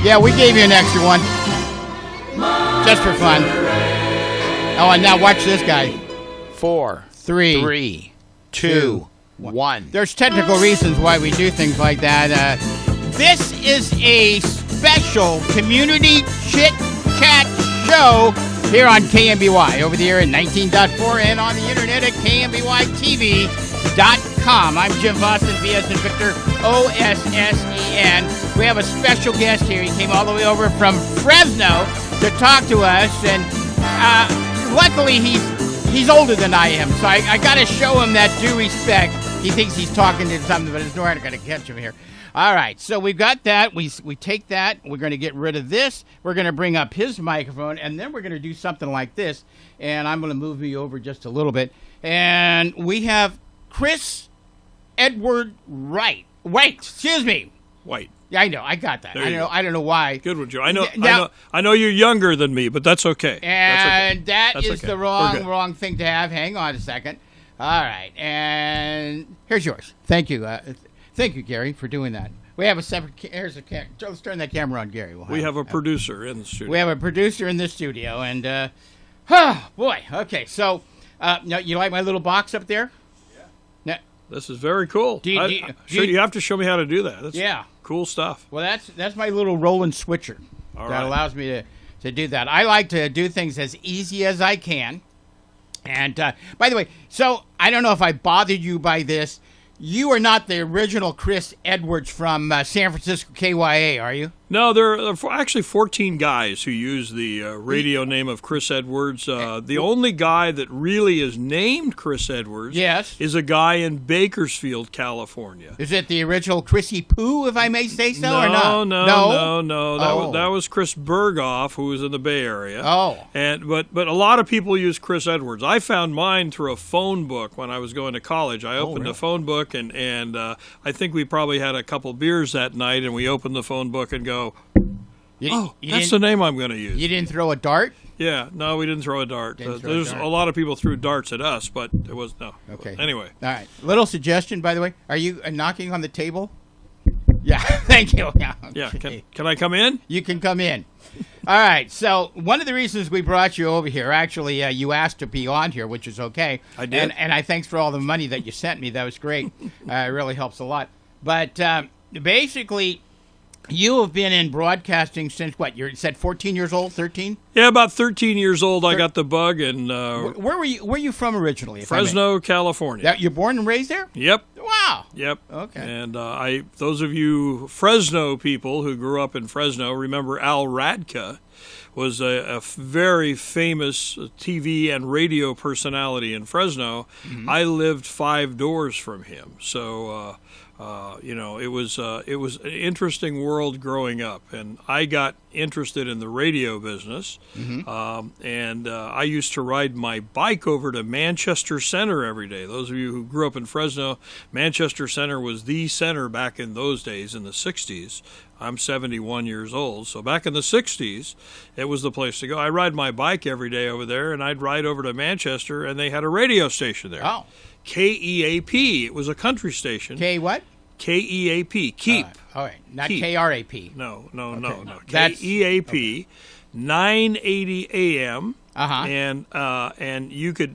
Yeah, we gave you an extra one. Just for fun. Oh, and now watch this guy. 4, 3, 2, 1. There's technical reasons why we do things like that. This is a special community chit chat show here on KMBY, over the air at 19.4 and on the internet at KMBYTV.com. I'm Jim Boston, VS and Victor, OSSEN. We have a special guest here. He came all the way over from Fresno to talk to us, and luckily he's older than I am, so I got to show him that due respect. He thinks he's talking to something, but it's not going to catch him here. All right, so we've got that. We take that. We're going to get rid of this. We're going to bring up his microphone, and then we're going to do something like this. And I'm going to move me over just a little bit. And we have Chris Edward White. Yeah, I know. I got that. I don't know why. Good one, Joe. I know you're younger than me, but that's okay. And that's okay. The wrong thing to have. Hang on a second. All right, and here's yours. Thank you. Thank you, Gary, for doing that. We have a separate. Here's a camera. Let's turn that camera on, Gary. We have a producer in the studio. We have a producer in the studio, and boy. Okay, so you like my little box up there? Yeah. This is very cool. You have to show me how to do that. That's cool stuff. Well, that's my little Roland switcher that allows me to do that. I like to do things as easy as I can. And by the way, so I don't know if I bothered you by this. You are not the original Chris Edwards from San Francisco KYA, are you? No, there are actually 14 guys who use the radio name of Chris Edwards. The only guy that really is named Chris Edwards is a guy in Bakersfield, California. Is it the original Chrissy Poo, if I may say so, or not? No. That was Chris Berghoff, who was in the Bay Area. But a lot of people use Chris Edwards. I found mine through a phone book when I was going to college. I opened a phone book, and I think we probably had a couple beers that night, and we opened the phone book and go, that's the name I'm going to use. You didn't throw a dart? Yeah, no, we didn't throw a dart. There's a lot of people threw darts at us, but it was no. Okay. Anyway. All right. Little suggestion, by the way. Are you knocking on the table? Yeah. Thank you. Yeah. Can I come in? You can come in. All right. So one of the reasons we brought you over here, actually, you asked to be on here, which is okay. I did. And I thanks for all the money that you sent me. That was great. It really helps a lot. But basically, you have been in broadcasting since what? You said 14 years old, 13? Yeah, about 13 years old. I got the bug, and where were you? Where are you from originally? Fresno, California. You're born and raised there? Yep. Wow. Yep. Okay. And those of you Fresno people who grew up in Fresno remember Al Radka was a very famous TV and radio personality in Fresno. Mm-hmm. I lived 5 doors from him, so. It was an interesting world growing up, and I got interested in the radio business. Mm-hmm. And I used to ride my bike over to Manchester Center every day. Those of you who grew up in Fresno, Manchester Center was the center back in those days in the 60s. I'm 71 years old, so back in the 60s, it was the place to go. I ride my bike every day over there, and I'd ride over to Manchester, and they had a radio station there. Oh. KEAP. It was a country station. K what? KEAP. Keep. All right. Not Keep. KRAP. No. That's KEAP. 980 AM. Uh-huh. And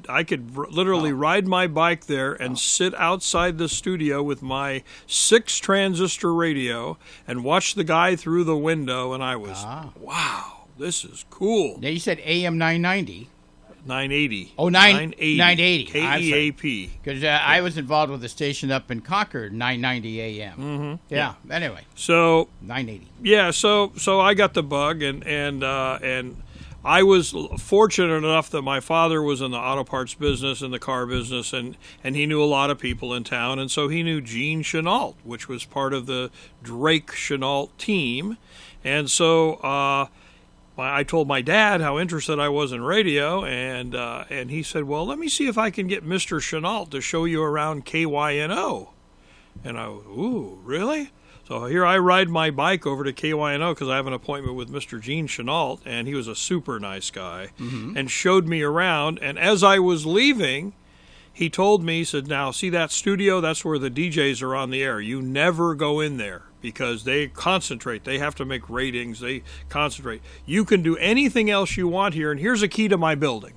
I could literally ride my bike there and sit outside the studio with my 6-transistor radio and watch the guy through the window, and I was, wow, this is cool. Now you said AM 990. 980. Oh, 980. KEAP. Because I was involved with a station up in Concord, 990 AM. Mm-hmm. Yeah. Anyway. So 980. Yeah. So I got the bug, and I was fortunate enough that my father was in the auto parts business and the car business, and he knew a lot of people in town, and so he knew Gene Chenault, which was part of the Drake Chenault team, and so. I told my dad how interested I was in radio, and he said, well, let me see if I can get Mr. Chenault to show you around KYNO. And I was, ooh, really? So here I ride my bike over to KYNO because I have an appointment with Mr. Gene Chenault, and he was a super nice guy, and showed me around. And as I was leaving, he told me, he said, now, see that studio? That's where the DJs are on the air. You never go in there because they concentrate. They have to make ratings. They concentrate. You can do anything else you want here, and here's a key to my building.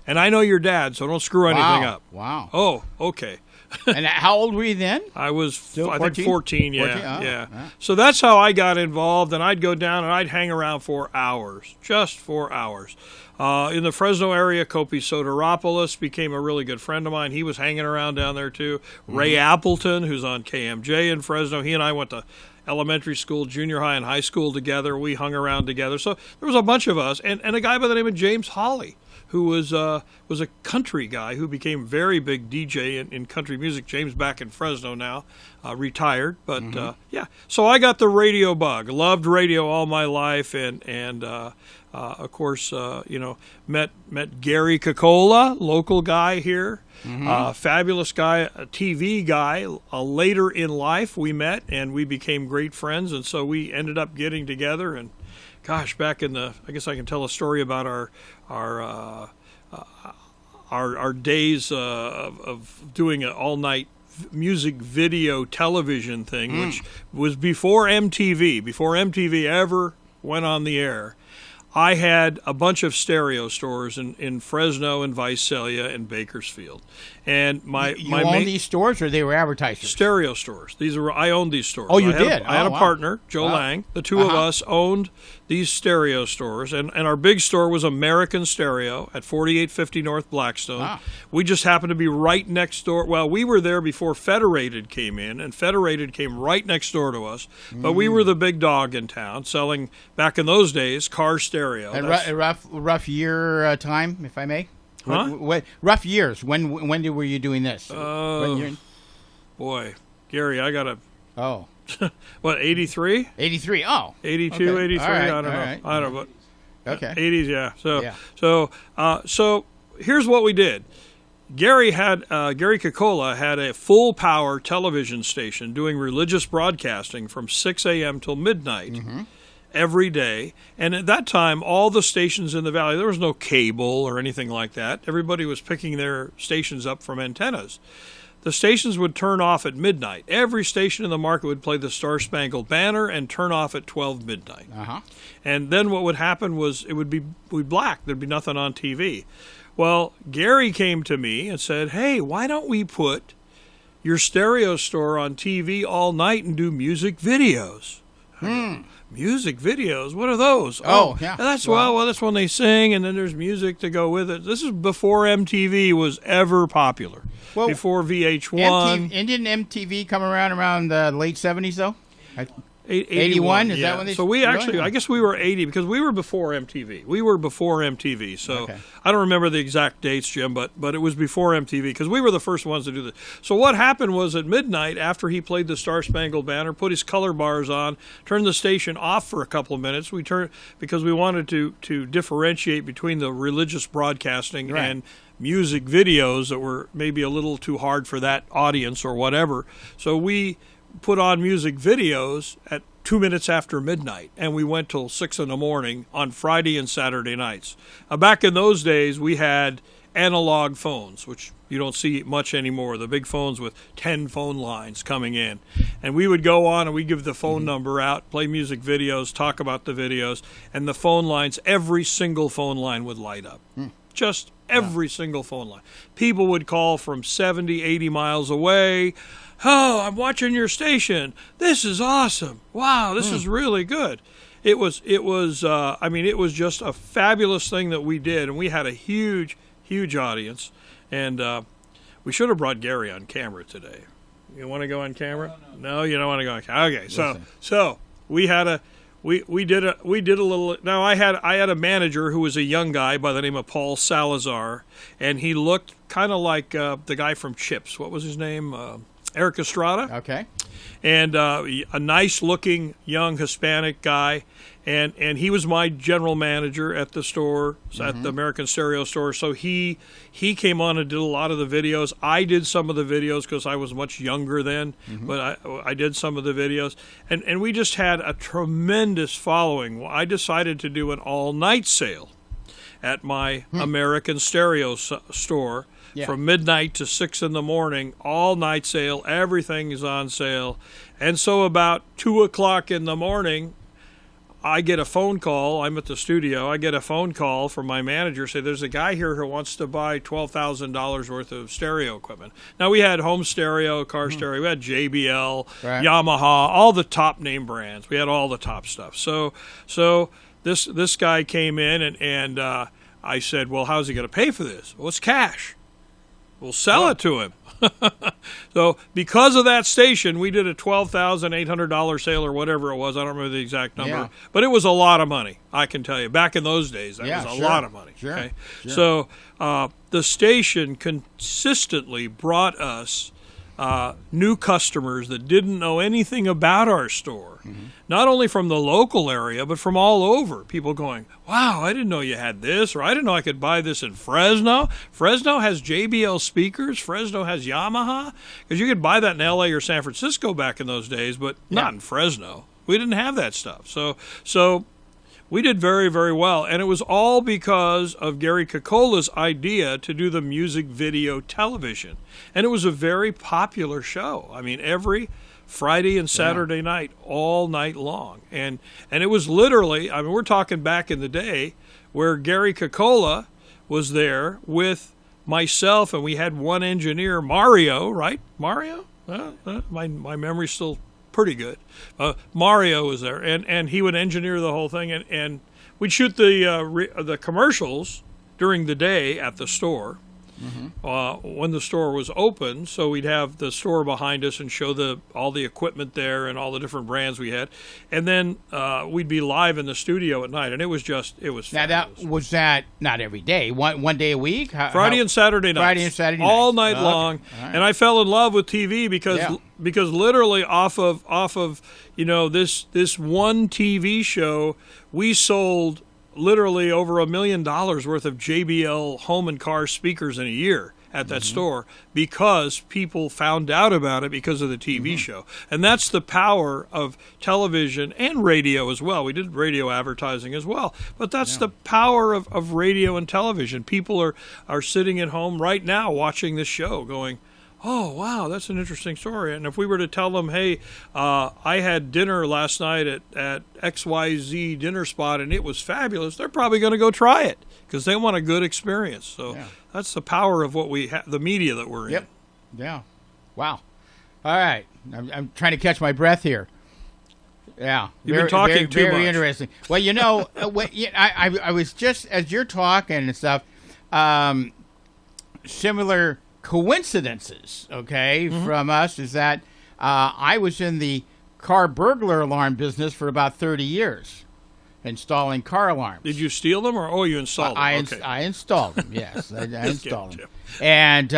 And I know your dad, so don't screw anything up. Wow. Oh, okay. And how old were you then? I was, Still I 14? think, 14, yeah. 14? Oh, yeah. yeah. So that's how I got involved, and I'd go down and I'd hang around for hours, just for hours. In the Fresno area, Kopi Soteropoulos became a really good friend of mine. He was hanging around down there, too. Ray Appleton, who's on KMJ in Fresno, he and I went to elementary school, junior high, and high school together. We hung around together. So there was a bunch of us, and a guy by the name of James Hawley, who was a country guy who became very big DJ in country music. James back in Fresno now, retired. But, yeah. So I got the radio bug. Loved radio all my life, and of course, met Gary Kokola, local guy here. Fabulous guy, a TV guy. Later in life, we met, and we became great friends. And so we ended up getting together, and gosh, back in the, I guess I can tell a story about our days of doing an all-night music video television thing, which was before MTV ever went on the air. I had a bunch of stereo stores in Fresno and Visalia and Bakersfield, and you own these stores, or they were advertisers? Stereo stores. I owned these stores. Oh, you did? I had a partner, Joe Lang. The two of us owned these stereo stores, and our big store was American Stereo at 4850 North Blackstone. We just happened to be right next door. Well, we were there before Federated came in, and Federated came right next door to us. But we were the big dog in town, selling, back in those days, car stereo. And rough year time, if I may? Huh? Rough years. When were you doing this? Boy, Gary, I got to... Oh. What, 83? 83, oh. 82, okay. 83, right, I don't know. right. I don't know. But Okay. 80s, yeah. Yeah. So here's what we did. Gary Kokola had a full-power television station doing religious broadcasting from 6 a.m. till midnight. Every day. And at that time, all the stations in the valley, there was no cable or anything like that. Everybody was picking their stations up from antennas. The stations would turn off at midnight. Every station in the market would play the Star Spangled Banner and turn off at 12 midnight. And then what would happen was it would be black. There'd be nothing on TV. Well, Gary came to me and said, hey, why don't we put your stereo store on TV all night and do music videos? Music videos? What are those? Oh, yeah. That's that's when they sing, and then there's music to go with it. This is before MTV was ever popular. Well, before VH1. And didn't MTV come around the late 70s, though? 81? Is that when they... So we actually, I guess we were 80 because we were before MTV. So okay. I don't remember the exact dates, Jim, but it was before MTV because we were the first ones to do this. So what happened was at midnight, after he played the Star Spangled Banner, put his color bars on, turned the station off for a couple of minutes. We turned because we wanted to differentiate between the religious broadcasting and music videos that were maybe a little too hard for that audience or whatever. So we put on music videos at 2 minutes after midnight, and we went till 6 in the morning on Friday and Saturday nights. Back in those days, we had analog phones, which you don't see much anymore, the big phones with 10 phone lines coming in. And we would go on and we'd give the phone number out, play music videos, talk about the videos, and the phone lines, every single phone line would light up. Just every single phone line. People would call from 70, 80 miles away. Oh, I'm watching your station. This is awesome. Wow, this is really good. It was just a fabulous thing that we did, and we had a huge audience. And we should have brought Gary on camera today. You want to go on camera? No, you don't want to go on camera. Okay, so we had we did a little. Now I had a manager who was a young guy by the name of Paul Salazar, and he looked kind of like the guy from Chips. What was his name? Eric Estrada. Okay. And a nice-looking young Hispanic guy, and he was my general manager at the store, at the American Stereo store. So he came on and did a lot of the videos. I did some of the videos because I was much younger then, but I did some of the videos. And we just had a tremendous following. I decided to do an all-night sale. at my American Stereo store from midnight to 6 in the morning, all night sale. Everything is on sale. And so about 2 o'clock in the morning, I get a phone call. I'm at the studio. I get a phone call from my manager, say there's a guy here who wants to buy $12,000 worth of stereo equipment. Now, we had home stereo, car stereo. We had JBL, Yamaha, all the top name brands. We had all the top stuff. So this guy came in, and I said, well, how's he going to pay for this? Well, it's cash. We'll sell it to him. So because of that station, we did a $12,800 sale or whatever it was. I don't remember the exact number, but it was a lot of money. I can tell you. Back in those days, that was a lot of money. Okay? So the station consistently brought us new customers that didn't know anything about our store, not only from the local area, but from all over. People going, wow, I didn't know you had this, or I didn't know I could buy this in Fresno. Fresno has JBL speakers. Fresno has Yamaha. Because you could buy that in L.A. or San Francisco back in those days, but not in Fresno. We didn't have that stuff. So we did very, very well. And it was all because of Gary Cocola's idea to do the music video television. And it was a very popular show. I mean, every Friday and Saturday night, all night long. And it was literally, I mean, we're talking back in the day where Gary Cocola was there with myself, and we had one engineer, Mario, right? Mario? My memory's still pretty good. Mario was there, and he would engineer the whole thing, and we'd shoot the commercials during the day at the store when the store was open. So we'd have the store behind us and show all the equipment there and all the different brands we had, and then we'd be live in the studio at night, and it was fabulous. Now was that not every day, one day a week? Friday and Saturday nights. Friday and Saturday nights. All night long. Right. And I fell in love with TV because literally off of this one TV show, we sold literally over $1 million worth of JBL home and car speakers in a year at that store, because people found out about it because of the TV show. And that's the power of television and radio as well. We did radio advertising as well. But that's the power of radio and television. People are sitting at home right now watching this show going, oh, wow, that's an interesting story. And if we were to tell them, hey, I had dinner last night at XYZ dinner spot and it was fabulous, they're probably going to go try it because they want a good experience. So that's the power of what we have, the media that we're in. Yeah. Wow. All right. I'm trying to catch my breath here. Yeah. You've been talking too much. Very interesting. Well, I was just, as you're talking and stuff, similar coincidences, from us is that I was in the car burglar alarm business for about 30 years, installing car alarms. Did you steal them, or you installed them? I installed them. Yes, I installed them. And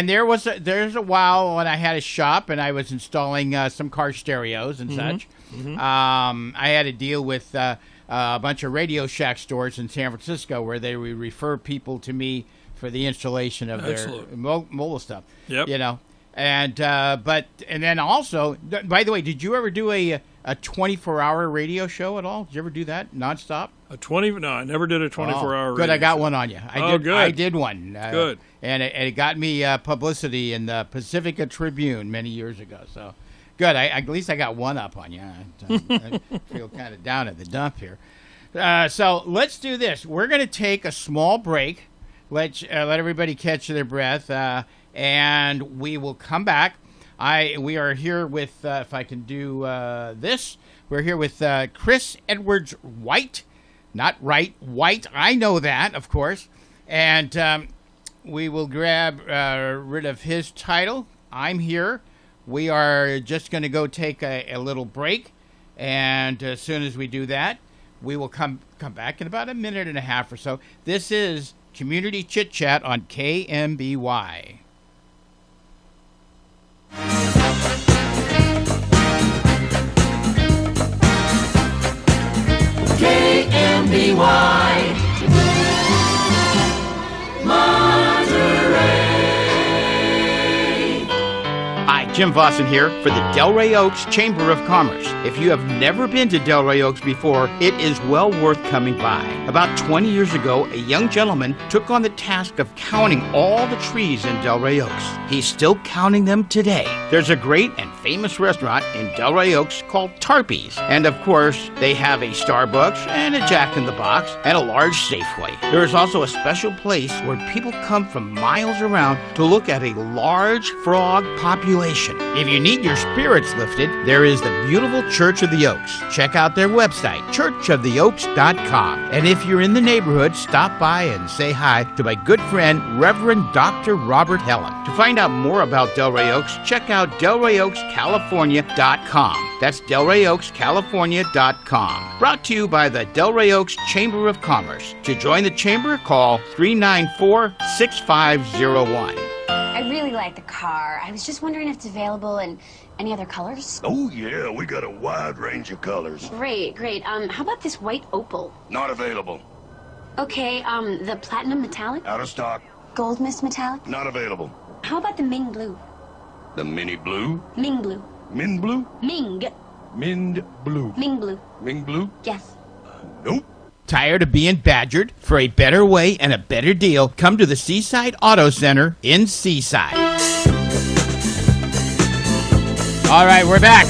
there's a while when I had a shop and I was installing some car stereos and such. I had a deal with a bunch of Radio Shack stores in San Francisco where they would refer people to me for the installation of their mobile stuff. And then also, by the way, did you ever do a 24-hour radio show at all? Did you ever do that nonstop? No, I never did a 24-hour radio good, I got show. one on you. Good. I did one. Good. And it got me publicity in the Pacifica Tribune many years ago. So good. At least I got one up on you. I feel kind of down at the dump here. So let's do this. We're going to take a small break. Let everybody catch their breath, and we will come back. We are here with, if I can do this, we're here with Chris Edwards White, not Wright, White. I know that, of course. And we will grab rid of his title. I'm here. We are just going to go take a little break, and as soon as we do that, we will come back in about a minute and a half or so. This is Community Chit Chat on KMBY. KMBY Monterey. I Jim Vossen here for the Delray Oaks Chamber of Commerce. If you have never been to Delray Oaks before, it is well worth coming by. About 20 years ago, a young gentleman took on the task of counting all the trees in Delray Oaks. He's still counting them today. There's a great and famous restaurant in Delray Oaks called Tarpey's. And of course, they have a Starbucks and a Jack in the Box and a large Safeway. There is also a special place where people come from miles around to look at a large frog population. If you need your spirits lifted, there is the beautiful Church of the Oaks. Check out their website, churchoftheoaks.com. And if you're in the neighborhood, stop by and say hi to my good friend, Reverend Dr. Robert Helen. To find out more about Delray Oaks, check out delrayoakscalifornia.com. That's delrayoakscalifornia.com. Brought to you by the Delray Oaks Chamber of Commerce. To join the chamber, call 394-6501. I really like the car. I was just wondering if it's available in any other colors. Oh, yeah, we got a wide range of colors. Great, great. How about this white opal? Not available. Okay, the platinum metallic? Out of stock. Gold mist metallic? Not available. How about the Ming blue? The mini blue? Ming blue. Min blue? Ming. Mind blue. Ming blue. Ming blue? Yes. Nope. Tired of being badgered? For a better way and a better deal, come to the Seaside Auto Center in Seaside. All right, we're back.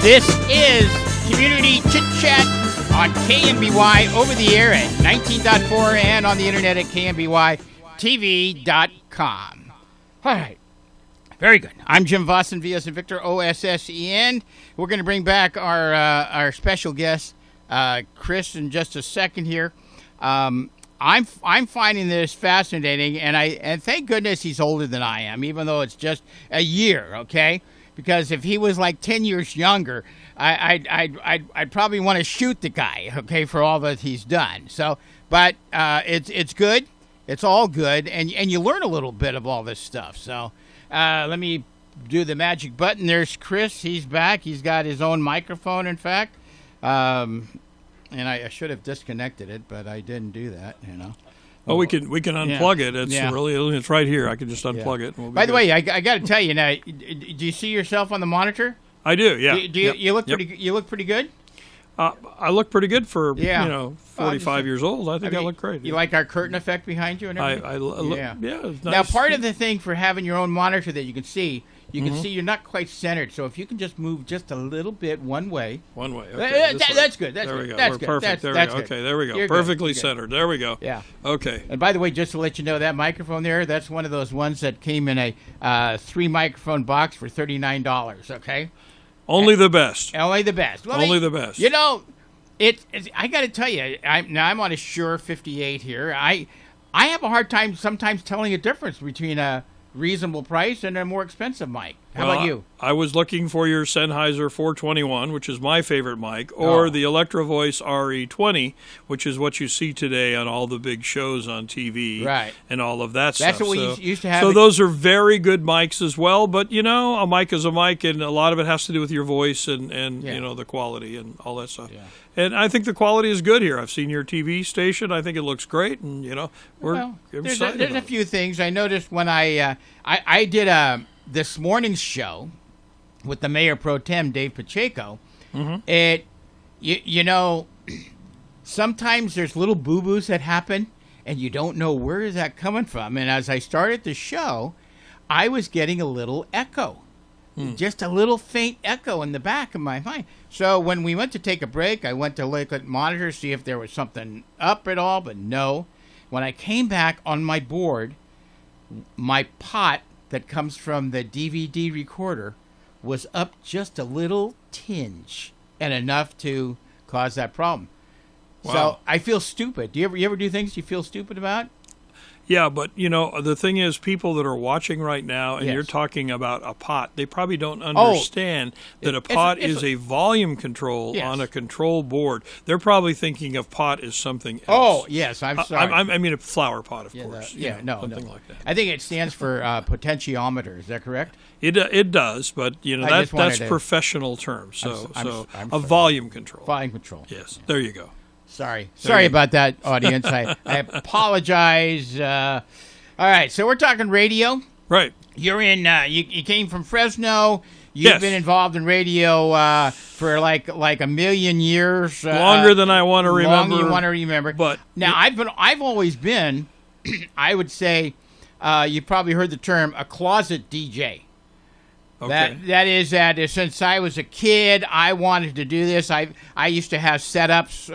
This is Community Chit Chat on KMBY over the air at 19.4 and on the internet at KMBYTV.com. All right. Very good. I'm Jim Vossen, V.S. and Victor, O-S-S-E-N. We're going to bring back our special guest, Chris, in just a second here. I'm finding this fascinating, and thank goodness he's older than I am, even though it's just a year, okay? Because if he was like 10 years younger, I'd probably want to shoot the guy, okay, for all that he's done. So, but it's good. It's all good, and you learn a little bit of all this stuff. So let me do the magic button. There's Chris. He's back. He's got his own microphone, in fact. And I should have disconnected it, but I didn't do that, you know. Oh, we can unplug it. It's it's right here. I can just unplug it. And we'll By the way, I got to tell you now. Do you see yourself on the monitor? I do. Yeah. You look pretty? You look pretty good. I look pretty good for 45 years old. I think I look great. You like our curtain effect behind you and everything? I look, yeah. It's nice. Now, part of the thing for having your own monitor that you can see. You can see you're not quite centered, so if you can just move just a little bit one way. One way. Okay, that's good. That's there good. we go. That's We're good. perfect. That's good. Okay, there we go. You're Perfectly good. centered. There we go. Yeah. Okay. And by the way, just to let you know, that microphone there, that's one of those ones that came in a 3-microphone box for $39, okay? Only the best. Only the best. Well, Only the best. You know, I got to tell you, I'm on a Shure 58 here. I have a hard time sometimes telling a difference between a reasonable price and a more expensive mic. How about you? I was looking for your Sennheiser 421, which is my favorite mic, or the Electro Voice RE20, which is what you see today on all the big shows on TV, right, and all of that stuff. That's what we used to have. So those are very good mics as well, but, you know, a mic is a mic, and a lot of it has to do with your voice and you know, the quality and all that stuff. Yeah. And I think the quality is good here. I've seen your TV station. I think it looks great, and, you know, we're excited. There's a few things. I noticed when I did this morning's show with the Mayor Pro Tem, Dave Pacheco, you know, sometimes there's little boo-boos that happen, and you don't know where is that coming from. And as I started the show, I was getting a little echo, just a little faint echo in the back of my mind. So when we went to take a break, I went to look at monitor, see if there was something up at all, but no. When I came back on my board, my pot that comes from the DVD recorder was up just a little tinge and enough to cause that problem. Wow. So I feel stupid. Do you ever do things you feel stupid about? Yeah, but, you know, the thing is, people that are watching right now, and you're talking about a pot, they probably don't understand that a pot is a volume control on a control board. They're probably thinking of pot as something else. Oh, yes, I'm sorry. I mean a flower pot, of course. Something like that. I think it stands for potentiometer. Is that correct? It does, but, you know, that's professional terms. So a volume control. Volume control. Yes, there you go. Sorry about that, audience. I apologize. All right, so we're talking radio. Right. You're in. You came from Fresno. You've Yes. been involved in radio for like a million years. Longer than I want to remember. Longer you want to remember. But now I've always been. I would say, you probably heard the term a closet DJ. okay. That is since I was a kid, I wanted to do this. I used to have setups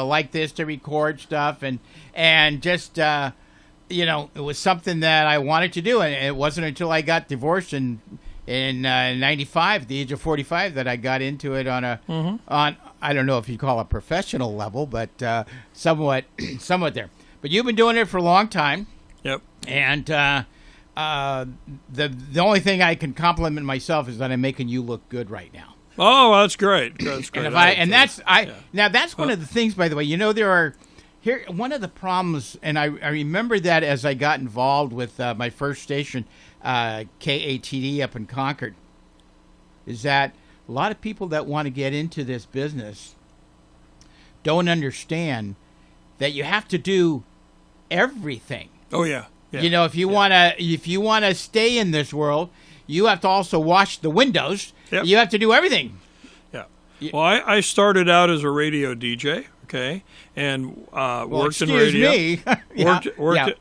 like this to record stuff, and just it was something that I wanted to do, and it wasn't until I got divorced in 95, at the age of 45, that I got into it on I don't know if you'd call it a professional level, but somewhat there. But you've been doing it for a long time. Yep. And the only thing I can compliment myself is that I'm making you look good right now. Oh, that's great. That's great. Now that's one of the things, by the way. There are one of the problems, and I remember that as I got involved with my first station, KATD up in Concord, is that a lot of people that want to get into this business don't understand that you have to do everything. Oh yeah. Yeah. If you want to stay in this world, you have to also wash the windows. Yep. You have to do everything. Yeah. Well, I started out as a radio DJ, okay, and worked in radio. Me.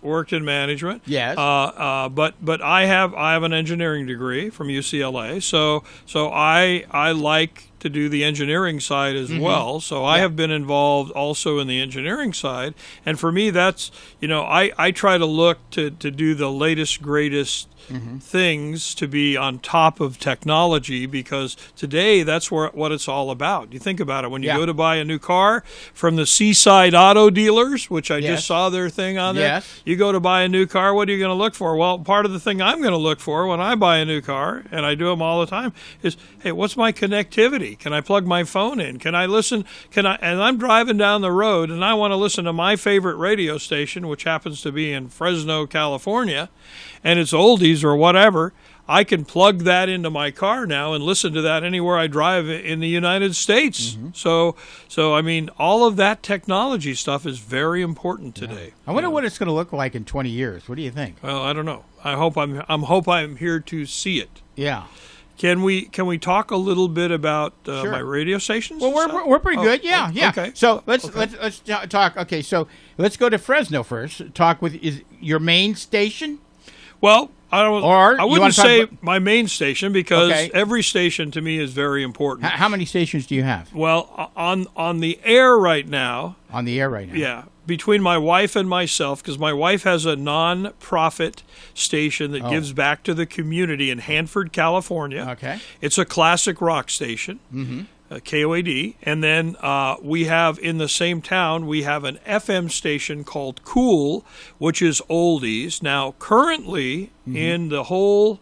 Worked in management. Yes. But I have an engineering degree from UCLA, so I like to do the engineering side as well. So I have been involved also in the engineering side, and for me that's I try to look to do the latest greatest things, to be on top of technology, because today that's what it's all about. You think about it, when you go to buy a new car from the Seaside Auto Dealers, which I just saw their thing on there. Yes. You go to buy a new car, what are you going to look for? Well, part of the thing I'm going to look for when I buy a new car, and I do them all the time, is, hey, what's my connectivity? Can I plug my phone in? Can I listen? And I'm driving down the road and I want to listen to my favorite radio station, which happens to be in Fresno, California, and it's oldies or whatever. I can plug that into my car now and listen to that anywhere I drive in the United States. So I mean, all of that technology stuff is very important today. I wonder what it's going to look like in 20 years. What do you think? Well, I don't know. I hope I'm here to see it. Yeah. Can we talk a little bit about Sure. my radio stations? Well, we're pretty good. Yeah. Okay. So let's talk. Okay, so let's go to Fresno first. Talk with your main station. Well, I wouldn't say about my main station, because Okay. every station to me is very important. How many stations do you have Well, on the air right now, on the air right now? yeah, between my wife and myself, because my wife has a non-profit station that gives back to the community in Hanford, California. Okay. It's a classic rock station, KOAD. And then we have, in the same town, we have an FM station called Cool, which is oldies. Now, currently, in the whole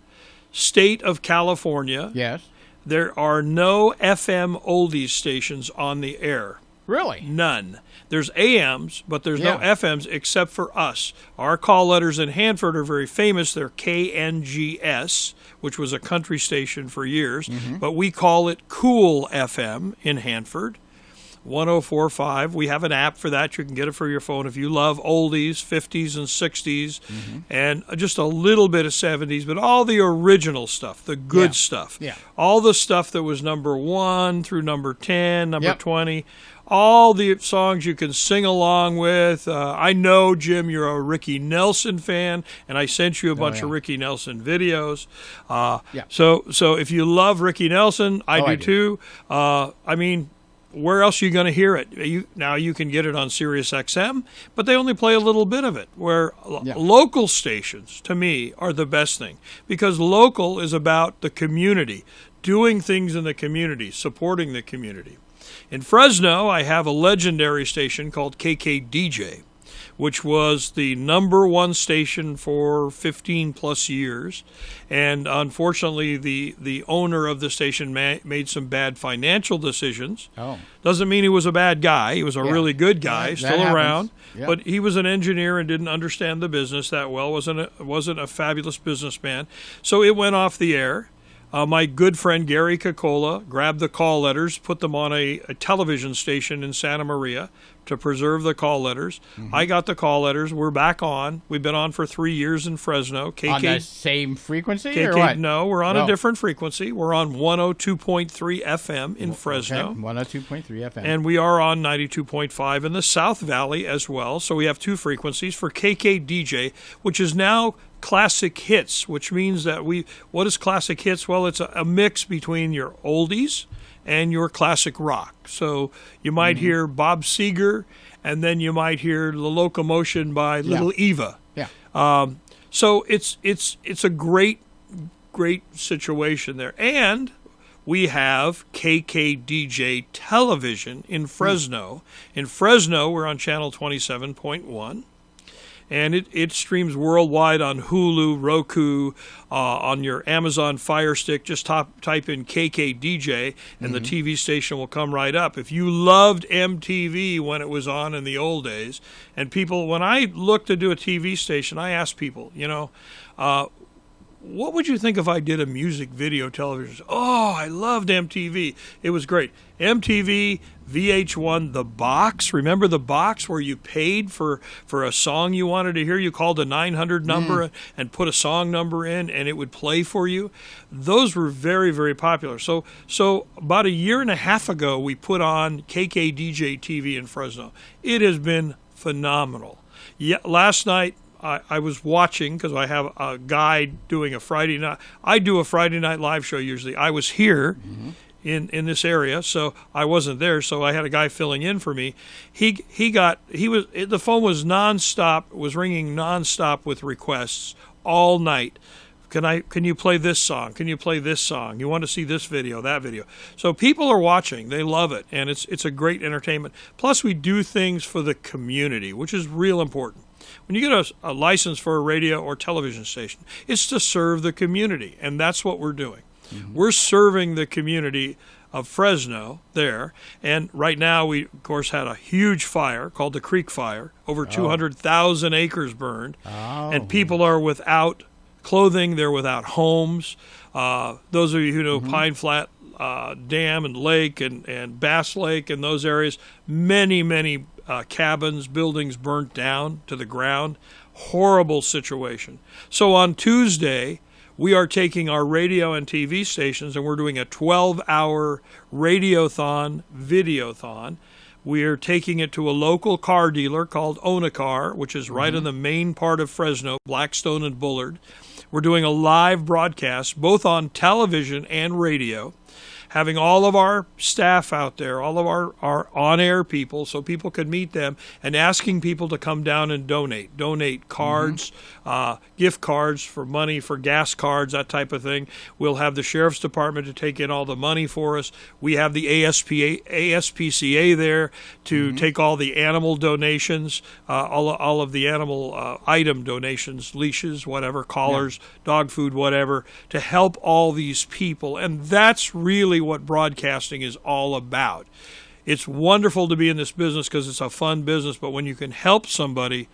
state of California, Yes. there are no FM oldies stations on the air. Really? None. There's AMs, but there's no Yeah. FMs except for us. Our call letters in Hanford are very famous. They're KNGS, which was a country station for years, but we call it Cool FM in Hanford. 104.5. We have an app for that. You can get it for your phone if you love oldies, 50s and 60s, and just a little bit of 70s, but all the original stuff, the good stuff. Yeah. All the stuff that was number 1 through number 10, number Yep. 20. All the songs you can sing along with. I know, Jim, you're a Ricky Nelson fan, and I sent you a bunch of Ricky Nelson videos. So if you love Ricky Nelson, I do too. I mean, where else are you going to hear it? Now you can get it on Sirius XM, but they only play a little bit of it, where local stations, to me, are the best thing, because local is about the community, doing things in the community, supporting the community. In Fresno, I have a legendary station called KKDJ, which was the number 1 station for 15 plus years. And unfortunately, the owner of the station made some bad financial decisions. Oh. Doesn't mean he was a bad guy. He was a really good guy, That still happens. around. Yeah. But he was an engineer and didn't understand the business that well, wasn't a fabulous businessman. So it went off the air. My good friend Gary Cocola grabbed the call letters, put them on a television station in Santa Maria to preserve the call letters. I got the call letters. We're back on. We've been on for 3 years in Fresno. On the same frequency or what? No, we're on a different frequency. We're on 102.3 FM in Fresno. Okay. 102.3 FM. And we are on 92.5 in the South Valley as well. So we have two frequencies for KKDJ, which is now Classic Hits, which means that what is Classic Hits? Well, it's a mix between your oldies and your classic rock. So you might hear Bob Seger, and then you might hear The Locomotion by Little Eva. Yeah. So it's a great situation there. And we have KKDJ television in Fresno. In Fresno, we're on channel 27.1. And it streams worldwide on Hulu, Roku, on your Amazon Fire Stick. Just type in KKDJ, and the TV station will come right up. If you loved MTV when it was on in the old days, and people, when I look to do a TV station, I ask people, what would you think if I did a music video television? Oh, I loved MTV. It was great. MTV, VH1, The Box. Remember The Box, where you paid for a song you wanted to hear? You called a 900 number and put a song number in, and it would play for you. Those were very, very popular. So about a year and a half ago, we put on KKDJ TV in Fresno. It has been phenomenal. Yeah, last night, I was watching, because I have a guy doing a Friday night. I do a Friday night live show usually. I was here in this area, so I wasn't there. So I had a guy filling in for me. The phone was nonstop, was ringing nonstop with requests all night. Can you play this song? Can you play this song? You want to see this video, that video? So people are watching. They love it, and it's a great entertainment. Plus, we do things for the community, which is real important. When you get a license for a radio or television station, it's to serve the community, and that's what we're doing. We're serving the community of Fresno there, and right now we, of course, had a huge fire called the Creek Fire. Over 200,000 acres burned, and people are without clothing. They're without homes. Those of you who know Pine Flat Dam and Lake and Bass Lake and those areas, many cabins, buildings burnt down to the ground. Horrible situation. So on Tuesday, we are taking our radio and TV stations, and we're doing a 12-hour radiothon, videothon. We are taking it to a local car dealer called Own a Car, which is right in the main part of Fresno, Blackstone and Bullard. We're doing a live broadcast, both on television and radio, having all of our staff out there, all of our on-air people, so people could meet them, and asking people to come down and donate cards, gift cards for money, for gas cards, that type of thing. We'll have the Sheriff's Department to take in all the money for us. We have the ASPCA there to take all the animal donations, all of the animal item donations, leashes, whatever, collars, dog food, whatever, to help all these people. And that's really what broadcasting is all about. It's wonderful to be in this business because it's a fun business, but when you can help somebody,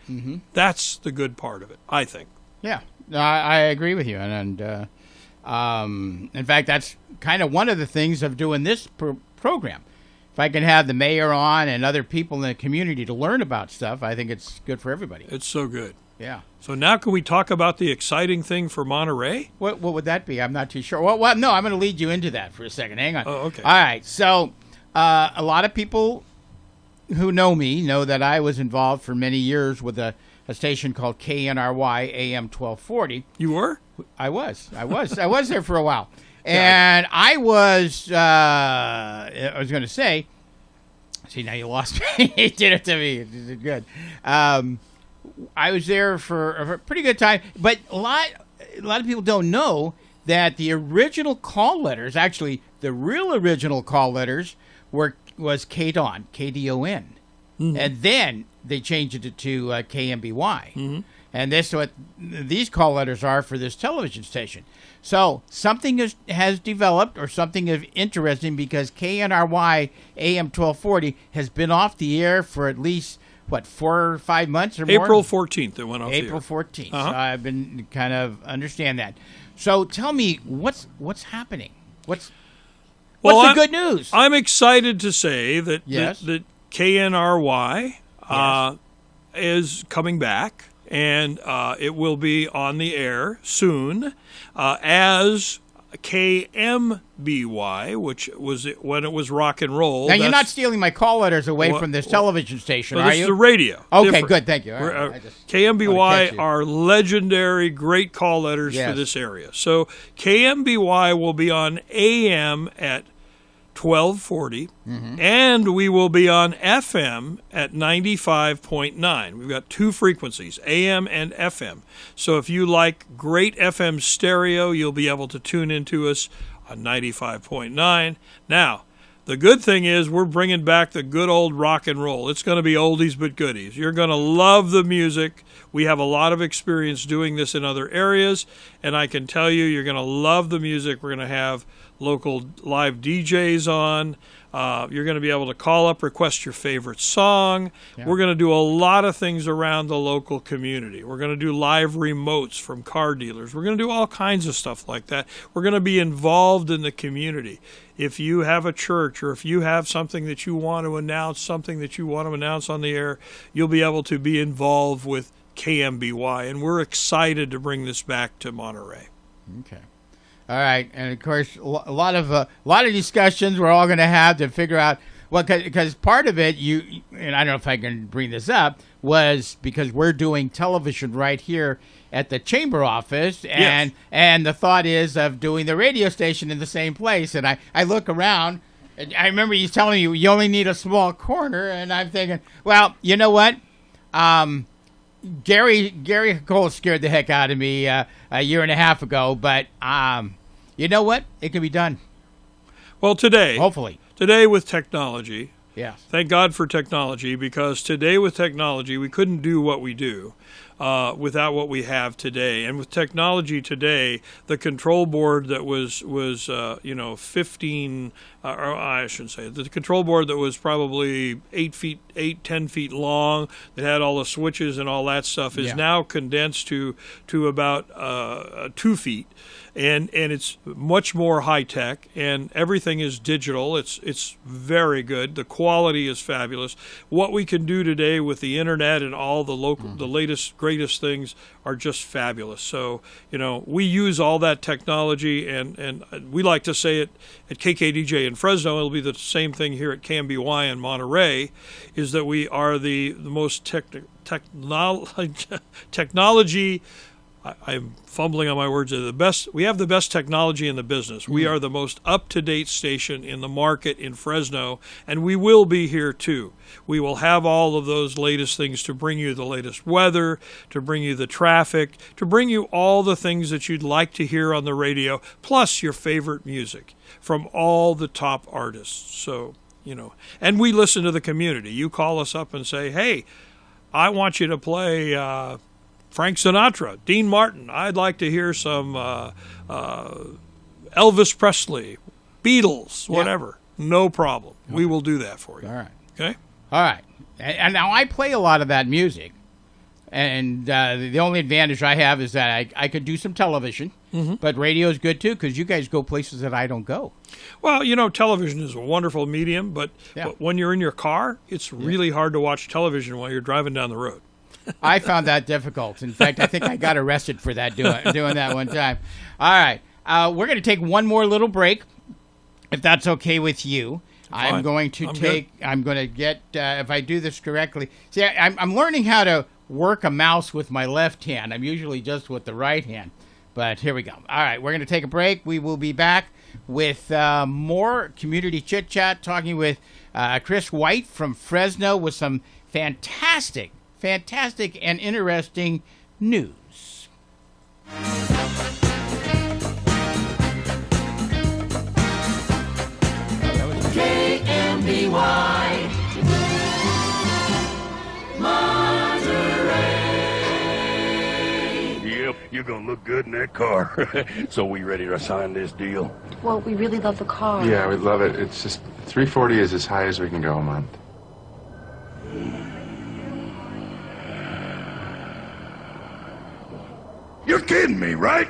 that's the good part of it, I think. Yeah, I agree with you. And in fact, that's kind of one of the things of doing this program. If I can have the mayor on and other people in the community to learn about stuff, I think it's good for everybody. It's so good. Yeah. So now can we talk about the exciting thing for Monterey? What would that be? I'm not too sure. Well, no, I'm going to lead you into that for a second. Hang on. Oh, okay. All right. So a lot of people who know me know that I was involved for many years with a station called KNRY AM 1240. You were? I was there for a while. And I was going to say, see, now you lost me. You did it to me. You did good. I was there for a pretty good time, but a lot of people don't know that the original call letters, actually the real original call letters, was KDON, KDON, and then they changed it to KMBY, and that's what these call letters are for this television station. So something has developed, or something of interesting, because KNRY AM 1240 has been off the air for at least what, 4 or 5 months or more? April 14th it went off April the air. 14th. Uh-huh. So I've been kind of understand that. So tell me, what's happening? What's the good news? I'm excited to say that Yes. that KNRY is coming back, and it will be on the air soon as KMBY, which was when it was rock and roll. Now, you're not stealing my call letters away from this television station, Well, are this you? is the radio. Okay, Different. good, thank you. All We're, right. I just wanted to KMBY catch you. are legendary, great call letters Yes. for this area. So KMBY will be on AM at 1240, and we will be on FM at 95.9. We've got two frequencies, AM and FM. So if you like great FM stereo, you'll be able to tune into us on 95.9. Now, the good thing is we're bringing back the good old rock and roll. It's going to be oldies but goodies. You're going to love the music. We have a lot of experience doing this in other areas, and I can tell you you're going to love the music. We're going to have local live DJs on. You're going to be able to call up, request your favorite song. Yeah. We're going to do a lot of things around the local community. We're going to do live remotes from car dealers. We're going to do all kinds of stuff like that. We're going to be involved in the community. If you have a church or if you have something that you want to announce, something that you want to announce on the air, you'll be able to be involved with KMBY. And we're excited to bring this back to Monterey. Okay. All right, and of course, a lot of discussions we're all going to have to figure out. Well, because part of it, and I don't know if I can bring this up, was because we're doing television right here at the chamber office, and yes. and the thought is of doing the radio station in the same place. And I look around, and I remember you telling me you only need a small corner, and I'm thinking, well, you know what? Gary Cole scared the heck out of me a year and a half ago, but you know what? It can be done. Well, hopefully today with technology. Yes. Thank God for technology, because today with technology we couldn't do what we do without what we have today. And with technology today, the control board that was 15, or I shouldn't say it, the control board that was probably 10 feet long, that had all the switches and all that stuff, is now condensed to about 2 feet. And it's much more high tech, and everything is digital. It's very good. The quality is fabulous. What we can do today with the internet and all the the latest greatest things are just fabulous. So we use all that technology, and we like to say it at KKDJ in Fresno. It'll be the same thing here at KMBY in Monterey, is that we are the most technology. I'm fumbling on my words. The best. We have the best technology in the business. We are the most up-to-date station in the market in Fresno, and we will be here too. We will have all of those latest things to bring you the latest weather, to bring you the traffic, to bring you all the things that you'd like to hear on the radio, plus your favorite music from all the top artists. So, and we listen to the community. You call us up and say, hey, I want you to play Frank Sinatra, Dean Martin. I'd like to hear some Elvis Presley, Beatles, whatever. No problem. Okay. We will do that for you. All right. Okay? All right. And now I play a lot of that music. And the only advantage I have is that I could do some television. But radio is good, too, because you guys go places that I don't go. Well, television is a wonderful medium, but when you're in your car, it's really hard to watch television while you're driving down the road. I found that difficult. In fact, I think I got arrested for that doing that one time. All right. We're going to take one more little break, if that's okay with you. Fine. I'm going to get, if I do this correctly. See, I'm learning how to work a mouse with my left hand. I'm usually just with the right hand. But here we go. All right. We're going to take a break. We will be back with more community chit-chat, talking with Chris White from Fresno with some fantastic and interesting news. KMBY Monterey. Yep, you're gonna look good in that car. So we ready to sign this deal? Well, we really love the car. Yeah, we love it. It's just $340 is as high as we can go a month. You're kidding me, right?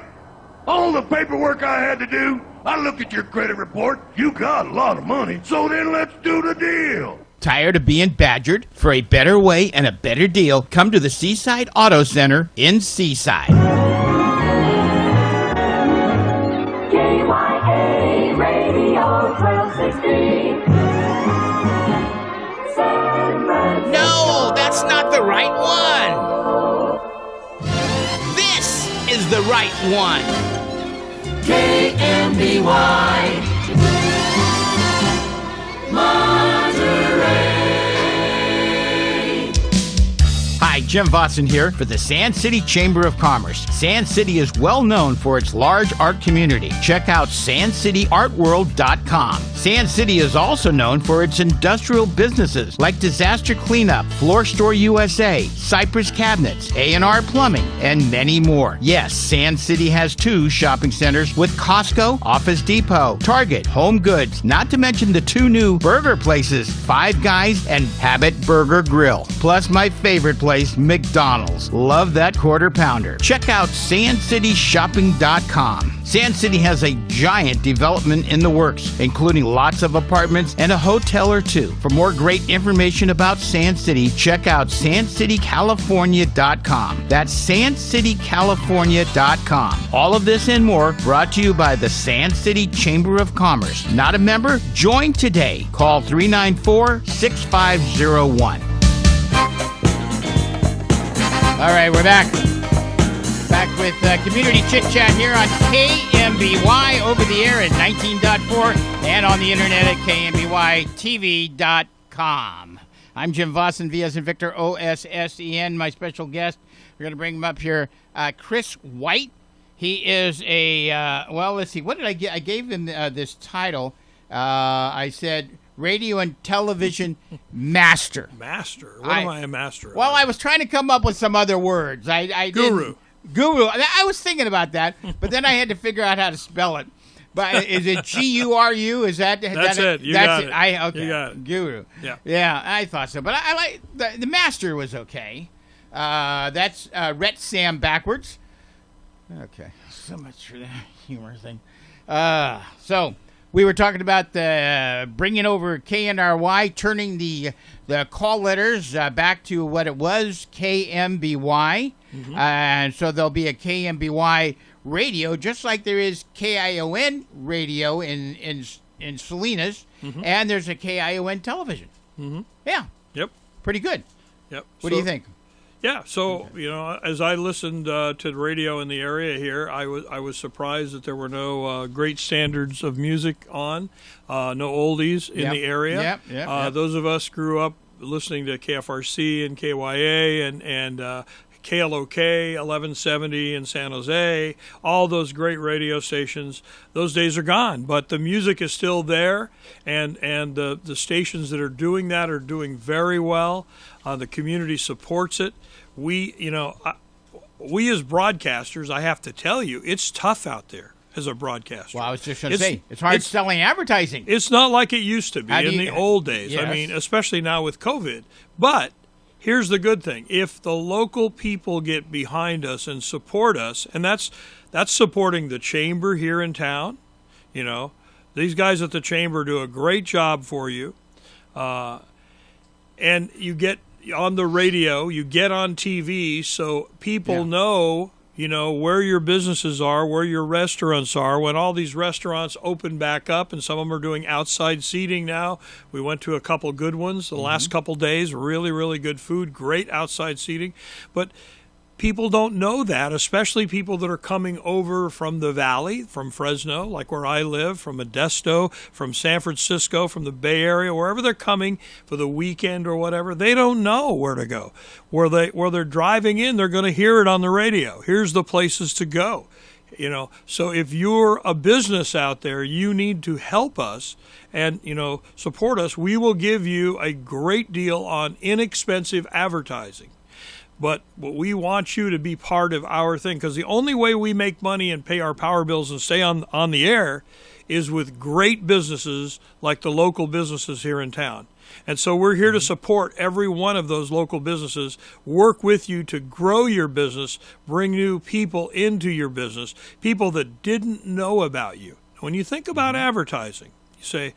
All the paperwork I had to do, I looked at your credit report. You got a lot of money, so then let's do the deal. Tired of being badgered? For a better way and a better deal, come to the Seaside Auto Center in Seaside. KYA Radio 1260. No, that's not the right one. This is the right one. KMBY. Hi, Jim Watson here for the Sand City Chamber of Commerce. Sand City is well known for its large art community. Check out sandcityartworld.com. Sand City is also known for its industrial businesses like Disaster Cleanup, Floor Store USA, Cypress Cabinets, A&R Plumbing, and many more. Yes, Sand City has 2 shopping centers with Costco, Office Depot, Target, Home Goods, not to mention the 2 new burger places, Five Guys and Habit Burger Grill. Plus my favorite place, McDonald's. Love that quarter pounder. Check out sandcityshopping.com. Sand City has a giant development in the works, including lots of apartments and a hotel or 2. For more great information about Sand City, check out sandcitycalifornia.com. That's sandcitycalifornia.com. All of this and more brought to you by the Sand City Chamber of Commerce. Not a member? Join today. Call 394-6501. All right, we're back. Back with Community Chit Chat here on KMBY, over the air at 19.4 and on the internet at KMBYTV.com. I'm Jim Vossen, V as in Victor, O-S-S-E-N. My special guest, we're going to bring him up here, Chris White. He is a, well, let's see, what did I get? I gave him this title. I said radio and television master. Master? What am I a master of? Well, I was trying to come up with some other words. Guru. Guru. I was thinking about that, but then I had to figure out how to spell it. But is it G-U-R-U? Is that That's it. You that's got it. Okay. You got it. Guru. Yeah. Yeah, I thought so. But I like the master was okay. That's Rhett Sam backwards. Okay. So much for that humor thing. So we were talking about bringing over KNRY, turning the call letters back to what it was, KMBY. Mm-hmm. And so there'll be a KMBY radio, just like there is KION radio in Salinas, mm-hmm. and there's a KION television. Mm-hmm. Yeah. Yep. Pretty good. Yep. What do you think? Yeah, so as I listened to the radio in the area here, I was surprised that there were no great standards of music on, no oldies in the area. Yep. Those of us grew up listening to KFRC and KYA and KLOK 1170 in San Jose, all those great radio stations. Those days are gone, but the music is still there, and the stations that are doing that are doing very well. The community supports it. We as broadcasters, I have to tell you, it's tough out there as a broadcaster. Well, I was just going to say, it's hard selling advertising. It's not like it used to be in the old days. Yes. I mean, especially now with COVID. But here's the good thing. If the local people get behind us and support us, and that's supporting the chamber here in town, these guys at the chamber do a great job for you. And you get on the radio, you get on TV, so people know, where your businesses are, where your restaurants are. When all these restaurants open back up, and some of them are doing outside seating now. We went to a couple good ones the last couple days. Really, really good food, great outside seating. But people don't know that, especially people that are coming over from the valley, from Fresno, like where I live, from Modesto, from San Francisco, from the Bay Area, wherever they're coming for the weekend or whatever. They don't know where to go. Where they're driving in, they're going to hear it on the radio. Here's the places to go. So if you're a business out there, you need to help us and, support us. We will give you a great deal on inexpensive advertising. But we want you to be part of our thing, because the only way we make money and pay our power bills and stay on the air is with great businesses like the local businesses here in town. And so we're here to support every one of those local businesses, work with you to grow your business, bring new people into your business, people that didn't know about you. When you think about advertising, you say,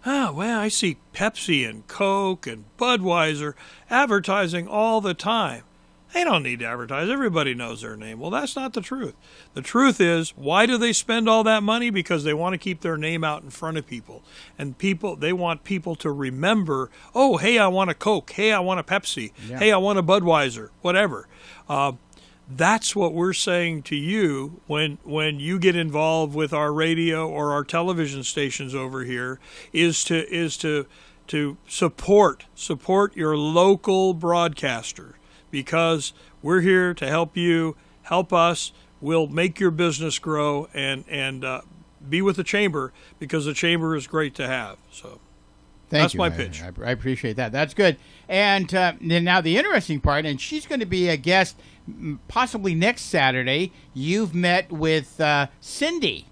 oh, well, I see Pepsi and Coke and Budweiser advertising all the time. They don't need to advertise. Everybody knows their name. Well, that's not the truth. The truth is, why do they spend all that money? Because they want to keep their name out in front of people. And they want people to remember, oh, hey, I want a Coke. Hey, I want a Pepsi. Yeah. Hey, I want a Budweiser, whatever. That's what we're saying to you when you get involved with our radio or our television stations over here is to support your local broadcaster, because we're here to help you, help us. We'll make your business grow and be with the chamber, because the chamber is great to have. So that's my pitch. I appreciate that. That's good. And then now the interesting part, and she's going to be a guest possibly next Saturday. You've met with Cindy,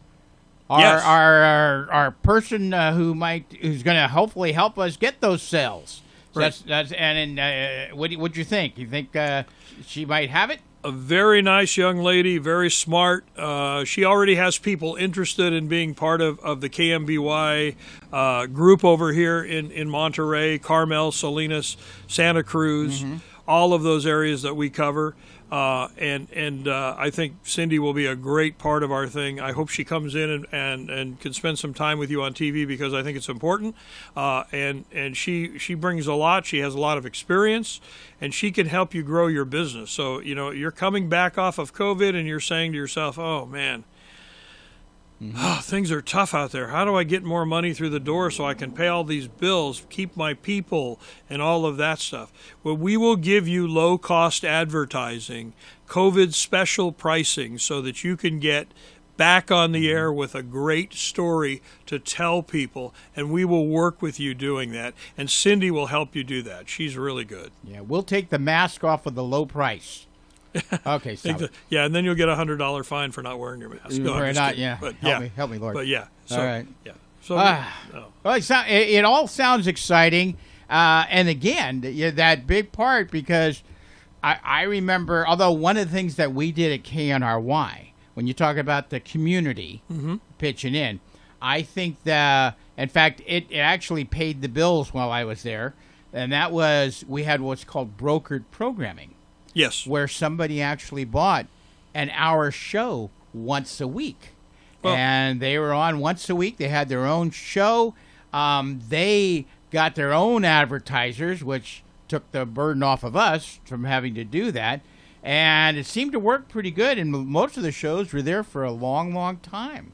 Yes. our person who's going to hopefully help us get those sales. So Right. What'd you think? You think she might have it? A very nice young lady, very smart. She already has people interested in being part of the KMBY group over here in Monterey, Carmel, Salinas, Santa Cruz, all of those areas that we cover. And I think Cindy will be a great part of our thing. I hope she comes in and can spend some time with you on TV, because I think it's important. And she brings a lot. She has a lot of experience, and she can help you grow your business. So, you're coming back off of COVID and you're saying to yourself, oh, man, things are tough out there. How do I get more money through the door so I can pay all these bills, keep my people, and all of that stuff? Well, we will give you low-cost advertising, COVID special pricing, so that you can get back on the air with a great story to tell people, and we will work with you doing that. And Cindy will help you do that. She's really good. Yeah, we'll take the mask off with the low price. Okay, so Yeah, and then you'll get a $100 fine for not wearing your mask. No, I'm just kidding. yeah. But Help me, Lord. But yeah, so, All right. yeah. So, Well, it all sounds exciting, and again, that big part, because I remember, although one of the things that we did at KNRY, when you talk about the community pitching in, I think that, in fact, it actually paid the bills while I was there, and that was, we had what's called brokered programming. yes. Where somebody actually bought an hour show once a week. Well- And they were on once a week. They had their own show. They got their own advertisers, which took the burden off of us from having to do that. And it seemed to work pretty good. And most of the shows were there for a long, long time.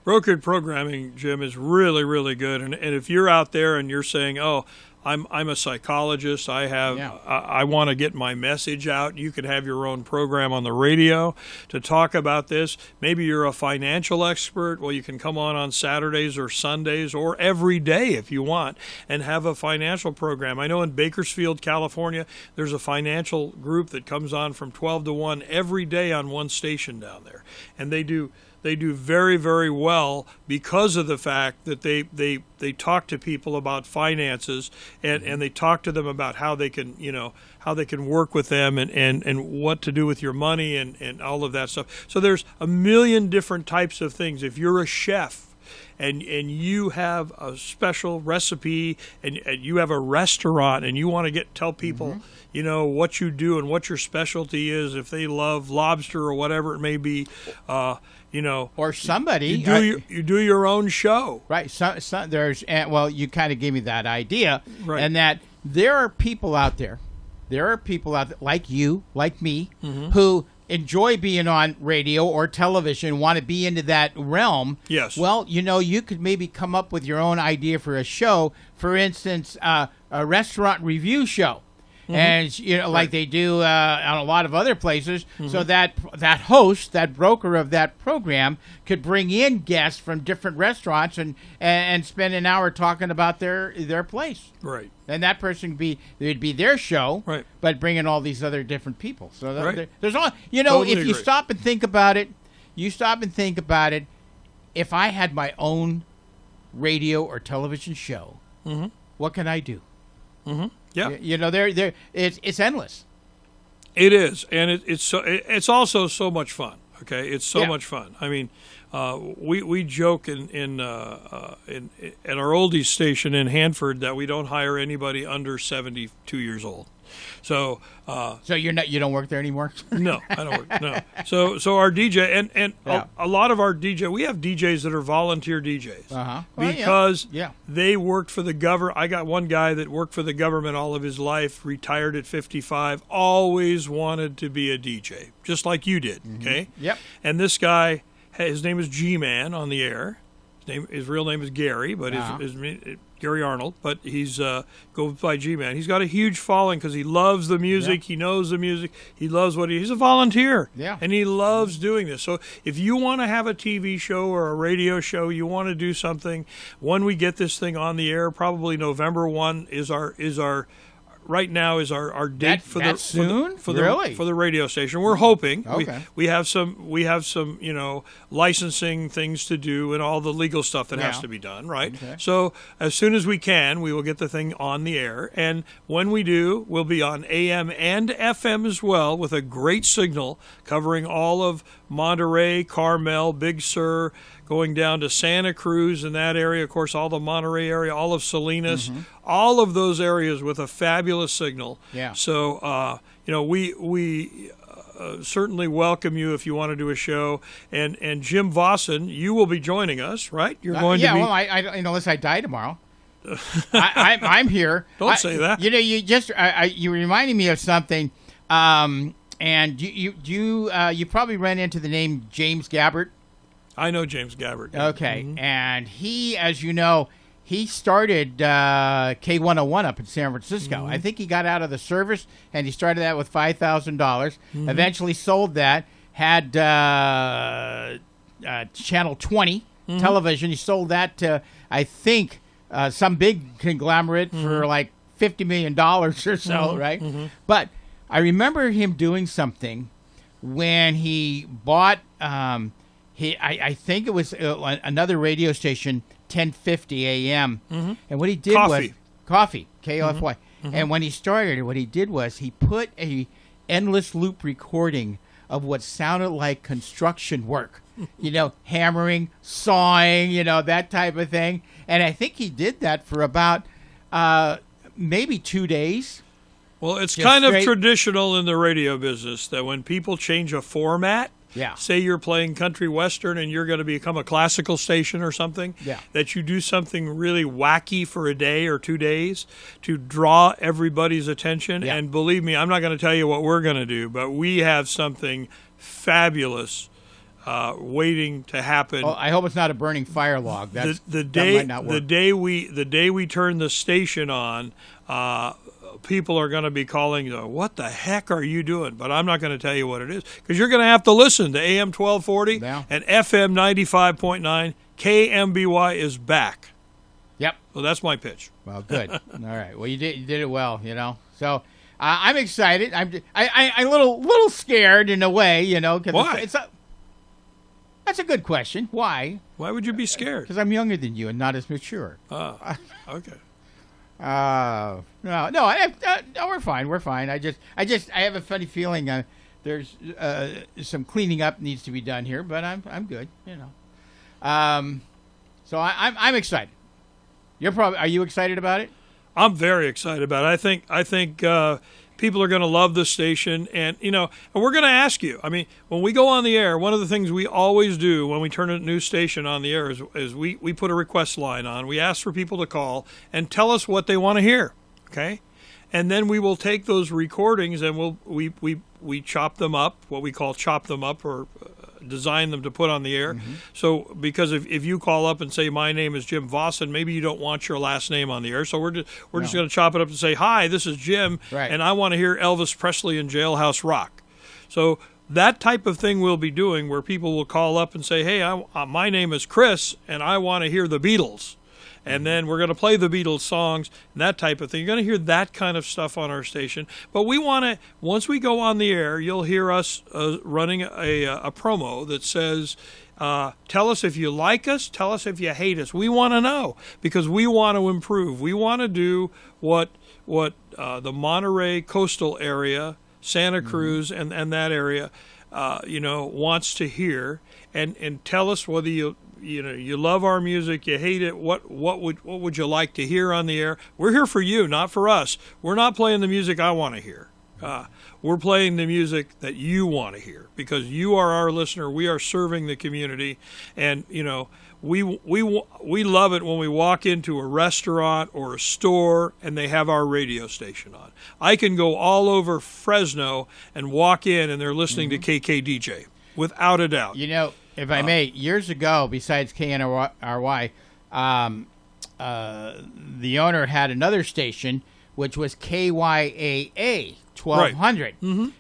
Brokered programming, Jim, is really, really good. And if you're out there and you're saying, oh, I'm a psychologist, I want to get my message out, you could have your own program on the radio to talk about this. Maybe you're a financial expert. Well, you can come on Saturdays or Sundays or every day if you want and have a financial program. I know in Bakersfield, California, there's a financial group that comes on from 12 to 1 every day on one station down there. And they do very, very well because of the fact that they talk to people about finances and they talk to them about how they can work with them and what to do with your money and all of that stuff. So there's a million different types of things. If you're a chef and you have a special recipe and you have a restaurant and you want to tell people what you do and what your specialty is, if they love lobster or whatever it may be, Or somebody. you do your own show. Right. So there's, well, you kind of gave me that idea. Right. And that there are people out there, like you, like me, who enjoy being on radio or television, want to be into that realm. Yes. Well, you could maybe come up with your own idea for a show. For instance, a restaurant review show. And like they do on a lot of other places, so that host, that broker of that program, could bring in guests from different restaurants and spend an hour talking about their place. Right. And that person would be their show, Right. but bring in all these other different people. So Right. there's all Totally if you agree. stop and think about it, if I had my own radio or television show, what can I do? Yeah. You know, it's endless. It is, and it's also so much fun. Okay, it's so Yeah. much fun. I mean, we joke in at our oldies station in Hanford that we don't hire anybody under 72 years old. So So you don't work there anymore? no, I don't work. No. So our DJ and Yeah. a lot of our we have DJs that are volunteer DJs Uh-huh. Well, yeah. because Yeah. they worked for the government. I got one guy that worked for the government all of his life, retired at 55, always wanted to be a DJ, just like you did. Okay. Yep. And this guy, his name is G-Man on the air. His real name is Gary, but his Gary Arnold, but he's goes by G-Man. He's got a huge following because he loves the music. Yeah. He knows the music. He loves he's a volunteer. Yeah. And he loves doing this. So if you want to have a TV show or a radio show, you want to do something, when we get this thing on the air, probably November 1 is our right now is our date for that soon? Really? for the radio station. We're hoping. Okay. We have some licensing things to do and all the legal stuff that has Yeah. to be done, right? Okay. So as soon as we can, we will get the thing on the air, and when we do, we'll be on AM and FM as well with a great signal covering all of Monterey, Carmel, Big Sur, going down to Santa Cruz in that area, of course, all the Monterey area, all of Salinas, all of those areas with a fabulous signal. Yeah. So, we certainly welcome you if you want to do a show. And Jim Vossen, you will be joining us, right? You're going to be. Well, I unless I die tomorrow. I'm here. Don't say that. You know, you reminded me of something. And you probably ran into the name James Gabbert. I know James Gabbert. Okay, and he, as you know, he started K101 up in San Francisco. I think he got out of the service, and he started that with $5,000. Eventually sold that, had Channel 20 television. He sold that to, I think, some big conglomerate for like $50 million or so, right? But I remember him doing something when he bought... I think it was another radio station, 1050 AM. And what he did was coffee, KOFY. And when he started, what he did was he put a endless loop recording of what sounded like construction work. Hammering, sawing, that type of thing. And I think he did that for about maybe 2 days. Well, it's Just kind of straight- traditional in the radio business that when people change a format, Yeah. say you're playing country western and you're going to become a classical station or something, Yeah. that you do something really wacky for a day or 2 days to draw everybody's attention. Yeah. And believe me, I'm not going to tell you what we're going to do, but we have something fabulous waiting to happen. Oh, I hope it's not a burning fire log. That might not work. The day we turn the station on, people are going to be calling, what the heck are you doing? But I'm not going to tell you what it is, because you're going to have to listen to AM 1240 Yeah. and FM 95.9. KMBY is back. Yep. So that's my pitch. Well, good. All right. Well, you did it well, So I'm excited. I'm a little scared in a way, Cause Why? That's a good question. Why? Why would you be scared? Because I'm younger than you and not as mature. Oh, okay. No, we're fine. We're fine. I have a funny feeling there's some cleaning up needs to be done here, but I'm good. So I'm excited. Are you excited about it? I'm very excited about it. I think people are going to love this station, and we're going to ask you. I mean, when we go on the air, one of the things we always do when we turn a new station on the air is we put a request line on. We ask for people to call and tell us what they want to hear. Okay, and then we will take those recordings and we chop them up, what we call chop them up, or design them to put on the air. So because if you call up and say, my name is Jim Vossen, maybe you don't want your last name on the air. So we're just going to chop it up and say, hi, this is Jim, Right. and I want to hear Elvis Presley and Jailhouse Rock. So that type of thing we'll be doing, where people will call up and say, hey, my name is Chris, and I want to hear the Beatles. And then we're going to play the Beatles songs and that type of thing. You're going to hear that kind of stuff on our station. But we want to, once we go on the air, you'll hear us running a promo that says, tell us if you like us, tell us if you hate us. We want to know, because we want to improve. We want to do what the Monterey coastal area, Santa Cruz, and that area, wants to hear, and tell us whether you love our music, you hate it. What would you like to hear on the air? We're here for you, not for us. We're not playing the music I want to hear. We're playing the music that you want to hear because you are our listener. We are serving the community, and we love it when we walk into a restaurant or a store and they have our radio station on. I can go all over Fresno and walk in and they're listening to KKDJ without a doubt. If I may, years ago, besides KNRY, the owner had another station which was KYAA 1200,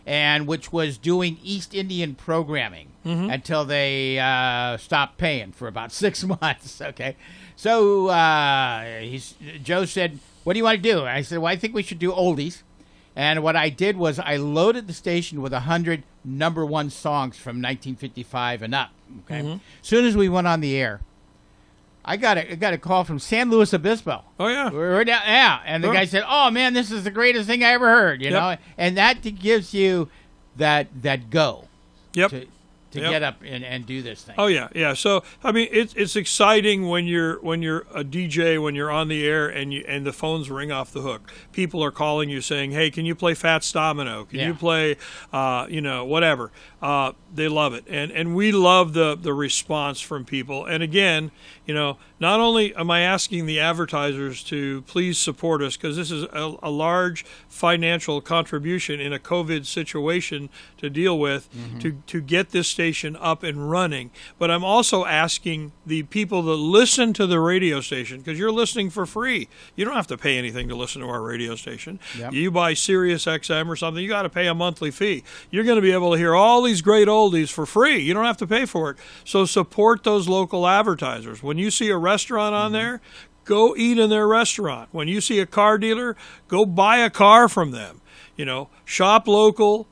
and which was doing East Indian programming until they stopped paying for about 6 months. Okay, so Joe said, "What do you want to do?" I said, "Well, I think we should do oldies." And what I did was I loaded the station with 100 number one songs from 1955 and up. Okay, as soon as we went on the air, I got a call from San Luis Obispo. Oh yeah, we're down, yeah. And the guy said, "Oh man, this is the greatest thing I ever heard." You know, and that gives you that go. Yep. To get up and do this thing. Oh yeah. So I mean, it's exciting when you're a DJ, when you're on the air and the phones ring off the hook. People are calling you saying, "Hey, can you play Fats Domino? Can you play, whatever?" They love it, and we love the response from people. And again, not only am I asking the advertisers to please support us because this is a large financial contribution in a COVID situation to deal with to get this station up and running, but I'm also asking the people that listen to the radio station, because you're listening for free. You don't have to pay anything to listen to our radio station. You buy Sirius XM or something, you got to pay a monthly fee. You're going to be able to hear all these great oldies for free. You don't have to pay for it. So support those local advertisers. When you see a restaurant on there, go eat in their restaurant. When you see a car dealer, go buy a car from them. Shop local,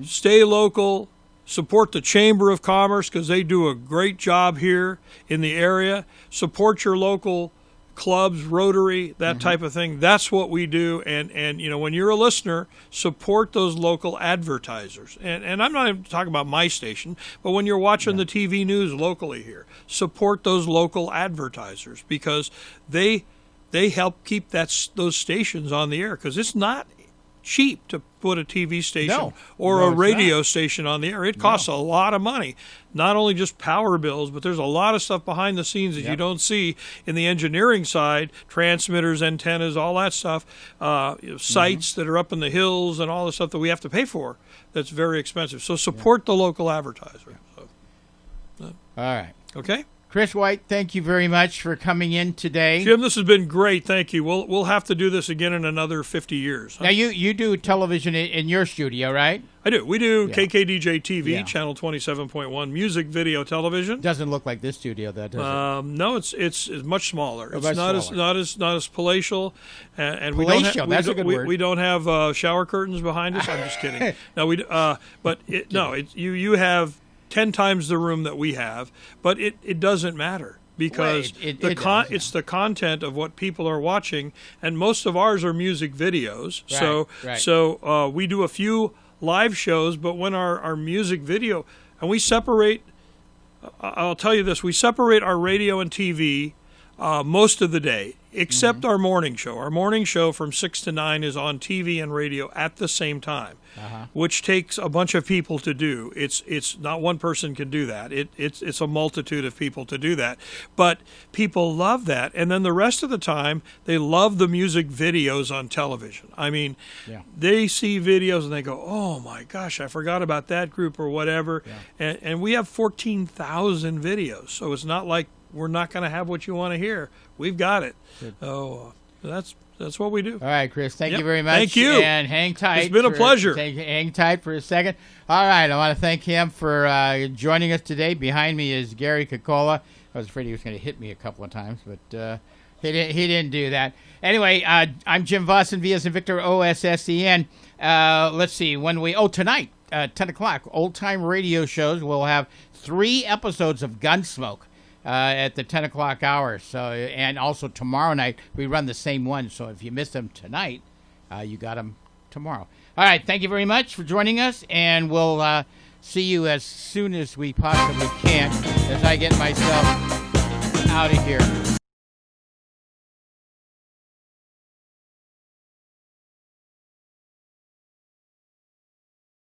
stay local, support the Chamber of Commerce because they do a great job here in the area. Support your local clubs, Rotary, that type of thing. That's what we do. And when you're a listener, support those local advertisers. And I'm not even talking about my station, but when you're watching the TV news locally here, support those local advertisers because they help keep those stations on the air because it's not cheap to put a TV station or a radio station on the air. It costs a lot of money, not only just power bills, but there's a lot of stuff behind the scenes that you don't see in the engineering side, transmitters, antennas, all that stuff, sites that are up in the hills and all the stuff that we have to pay for that's very expensive. So support the local advertiser. All right. Okay? Chris White, thank you very much for coming in today. Jim, this has been great. Thank you. We'll have to do this again in another 50 years. Huh? Now, you do television in your studio, right? I do. We do KKDJ TV, channel 27.1, music video television. Doesn't look like this studio, though, does it? No, it's much smaller. Oh, it's not as palatial, and we don't have, that's a good word. We don't have shower curtains behind us. I'm just kidding. No, you have 10 times the room that we have, but it doesn't matter because it's the content of what people are watching, and most of ours are music videos. So we do a few live shows, but when our music video, and we separate, I'll tell you this, we separate our radio and TV most of the day, except our morning show. Our morning show from 6 to 9 is on TV and radio at the same time, which takes a bunch of people to do. It's not one person can do that. It's a multitude of people to do that. But people love that. And then the rest of the time, they love the music videos on television. I mean, they see videos and they go, oh my gosh, I forgot about that group or whatever. And we have 14,000 videos. So it's not like we're not going to have what you want to hear. We've got it. So that's what we do. All right, Chris. Thank you very much. Thank you. And hang tight. It's been a pleasure. Hang tight for a second. All right. I want to thank him for joining us today. Behind me is Gary Kokola. I was afraid he was going to hit me a couple of times, but he didn't do that. Anyway, I'm Jim Vossen, V as in Victor, OSSEN. Let's see. Tonight, 10 o'clock, Old Time Radio Shows. We'll have 3 episodes of Gunsmoke. At the 10 o'clock hour. So, and also tomorrow night we run the same one. So if you miss them tonight, you got them tomorrow. All right, thank you very much for joining us, and we'll see you as soon as we possibly can as I get myself out of here.